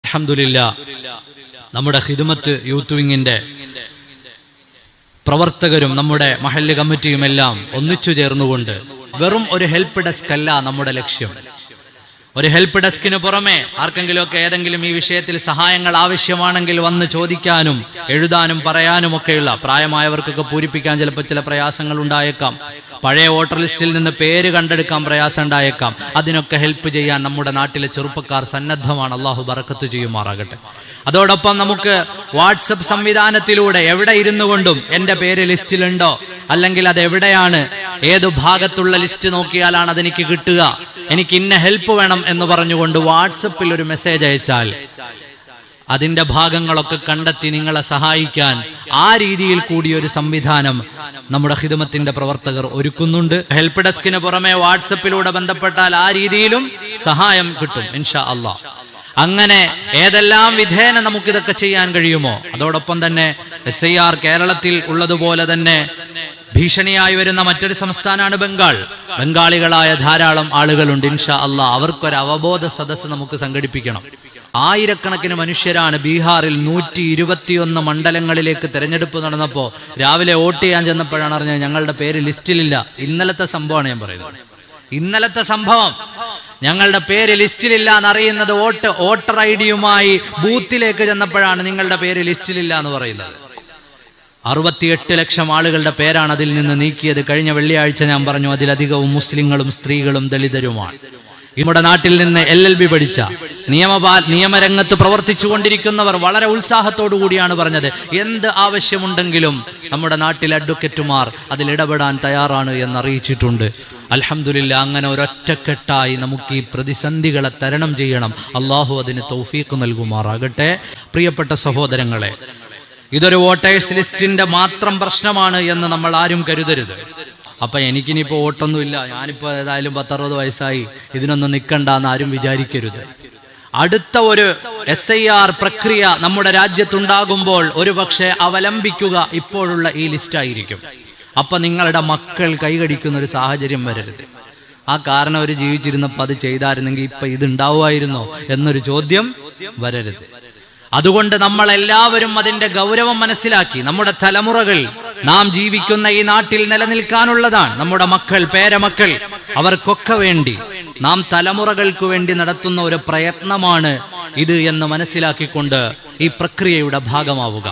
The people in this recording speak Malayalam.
അൽഹംദുലില്ലാഹ് നമ്മുടെ ഖിദ്മത്ത് യൂത്ത് വിങ്ങിന്റെ പ്രവർത്തകരും നമ്മുടെ മഹല്ല് കമ്മിറ്റിയും എല്ലാം ഒന്നിച്ചു ചേർന്നുകൊണ്ട് വെറും ഒരു ഹെൽപ്പ് ഡെസ്ക് അല്ല നമ്മുടെ ലക്ഷ്യം. ഒരു ഹെൽപ്പ് ഡെസ്കിന് പുറമെ ആർക്കെങ്കിലുമൊക്കെ ഏതെങ്കിലും ഈ വിഷയത്തിൽ സഹായങ്ങൾ ആവശ്യമാണെങ്കിൽ വന്ന് ചോദിക്കാനും എഴുതാനും പറയാനും ഒക്കെയുള്ള, പ്രായമായവർക്കൊക്കെ പൂരിപ്പിക്കാൻ ചിലപ്പോൾ ചില പ്രയാസങ്ങൾ ഉണ്ടായേക്കാം, പഴയ വോട്ടർ ലിസ്റ്റിൽ നിന്ന് പേര് കണ്ടെടുക്കാൻ പ്രയാസം ഉണ്ടായേക്കാം. അതിനൊക്കെ ഹെൽപ്പ് ചെയ്യാൻ നമ്മുടെ നാട്ടിലെ ചെറുപ്പക്കാർ സന്നദ്ധമാണ്. അള്ളാഹു ബറക്കത്ത് ചെയ്യുമാറാകട്ടെ. അതോടൊപ്പം നമുക്ക് വാട്സപ്പ് സംവിധാനത്തിലൂടെ എവിടെ ഇരുന്നു കൊണ്ടും എൻ്റെ പേര് ലിസ്റ്റിലുണ്ടോ, അല്ലെങ്കിൽ അത് എവിടെയാണ്, ഏതു ഭാഗത്തുള്ള ലിസ്റ്റ് നോക്കിയാലാണ് അതെനിക്ക് കിട്ടുക, എനിക്ക് ഇന്ന ഹെൽപ്പ് വേണം എന്ന് പറഞ്ഞുകൊണ്ട് വാട്സപ്പിൽ ഒരു മെസ്സേജ് അയച്ചാൽ അതിന്റെ ഭാഗങ്ങളൊക്കെ കണ്ടെത്തി നിങ്ങളെ സഹായിക്കാൻ ആ രീതിയിൽ കൂടി ഒരു സംവിധാനം നമ്മുടെ ഖിദ്മത്തിന്റെ പ്രവർത്തകർ ഒരുക്കുന്നുണ്ട്. ഹെൽപ്പ് ഡെസ്കിന് പുറമെ വാട്സപ്പിലൂടെ ബന്ധപ്പെട്ടാൽ ആ രീതിയിലും സഹായം കിട്ടും ഇൻഷാ അല്ലാഹ്. അങ്ങനെ ഏതെല്ലാം വിധേന നമുക്കിതൊക്കെ ചെയ്യാൻ കഴിയുമോ, അതോടൊപ്പം തന്നെ SIR കേരളത്തിൽ ഉള്ളതുപോലെ തന്നെ ഭീഷണിയായി വരുന്ന മറ്റൊരു സംസ്ഥാനമാണ് ബംഗാൾ. ബംഗാളികളായ ധാരാളം ആളുകളുണ്ട്. ഇൻഷാ അല്ലാഹ് അവർക്കൊരു അവബോധ സദസ്സ് നമുക്ക് സംഘടിപ്പിക്കണം. ആയിരക്കണക്കിന് മനുഷ്യരാണ് ബീഹാറിൽ 121 മണ്ഡലങ്ങളിലേക്ക് തെരഞ്ഞെടുപ്പ് നടന്നപ്പോൾ രാവിലെ വോട്ട് ചെയ്യാൻ ചെന്നപ്പോഴാണ് അറിഞ്ഞത് ഞങ്ങളുടെ പേര് ലിസ്റ്റിലില്ല. ഇന്നലത്തെ സംഭവമാണ് ഞാൻ പറയുന്നത്. ഇന്നലത്തെ സംഭവം, ഞങ്ങളുടെ പേര് ലിസ്റ്റിലില്ല എന്നറിയുന്നത് വോട്ടർ ID-യുമായി ബൂത്തിലേക്ക് ചെന്നപ്പോഴാണ് നിങ്ങളുടെ പേര് ലിസ്റ്റിലില്ല എന്ന് പറയുന്നത്. 68 ലക്ഷം ആളുകളുടെ പേരാണ് അതിൽ നിന്ന് നീക്കിയത്. കഴിഞ്ഞ വെള്ളിയാഴ്ച ഞാൻ പറഞ്ഞു അതിലധികവും മുസ്ലിങ്ങളും സ്ത്രീകളും ദളിതരുമാണ്. നമ്മുടെ നാട്ടിൽ നിന്ന് LLB പഠിച്ച നിയമരംഗത്ത് പ്രവർത്തിച്ചു കൊണ്ടിരിക്കുന്നവർ വളരെ ഉത്സാഹത്തോടു കൂടിയാണ് പറഞ്ഞത്, എന്ത് ആവശ്യമുണ്ടെങ്കിലും നമ്മുടെ നാട്ടിലെ അഡ്വക്കേറ്റുമാർ അതിലിടപെടാൻ തയ്യാറാണ് എന്നറിയിച്ചിട്ടുണ്ട്. അൽഹംദുലില്ലാഹ് അങ്ങനെ ഒരൊറ്റക്കെട്ടായി നമുക്ക് ഈ പ്രതിസന്ധികളെ തരണം ചെയ്യണം. അള്ളാഹു അതിന് തൗഫീഖ് നൽകുമാറാകട്ടെ. പ്രിയപ്പെട്ട സഹോദരങ്ങളെ, ഇതൊരു വോട്ടേഴ്സ് ലിസ്റ്റിന്റെ മാത്രം പ്രശ്നമാണ് എന്ന് നമ്മൾ ആരും കരുതരുത്. അപ്പൊ എനിക്കിനിപ്പോ വോട്ടൊന്നുമില്ല, ഞാനിപ്പോ ഏതായാലും 10-60 വയസ്സായി, ഇതിനൊന്നും നിൽക്കണ്ടെന്ന് ആരും വിചാരിക്കരുത്. അടുത്ത ഒരു SIR പ്രക്രിയ നമ്മുടെ രാജ്യത്തുണ്ടാകുമ്പോൾ ഒരു പക്ഷേ അവലംബിക്കുക ഇപ്പോഴുള്ള ഈ ലിസ്റ്റായിരിക്കും. അപ്പൊ നിങ്ങളുടെ മക്കൾ കൈകടിക്കുന്ന ഒരു സാഹചര്യം വരരുത്. ആ കാരണം അവർ ജീവിച്ചിരുന്നപ്പോൾ അത് ചെയ്തായിരുന്നെങ്കിൽ ഇപ്പൊ ഇതുണ്ടാവുമായിരുന്നോ എന്നൊരു ചോദ്യം വരരുത്. അതുകൊണ്ട് നമ്മൾ എല്ലാവരും അതിന്റെ ഗൗരവം മനസ്സിലാക്കി നമ്മുടെ തലമുറകൾ, നാം ജീവിക്കുന്ന ഈ നാട്ടിൽ നിലനിൽക്കാനുള്ളതാണ്. നമ്മുടെ മക്കൾ, പേരമക്കൾ, അവർക്കൊക്കെ വേണ്ടി നാം തലമുറകൾക്ക് വേണ്ടി നടത്തുന്ന ഒരു പ്രയത്നമാണ് ഇത് എന്ന് മനസ്സിലാക്കിക്കൊണ്ട് ഈ പ്രക്രിയയുടെ ഭാഗമാവുക.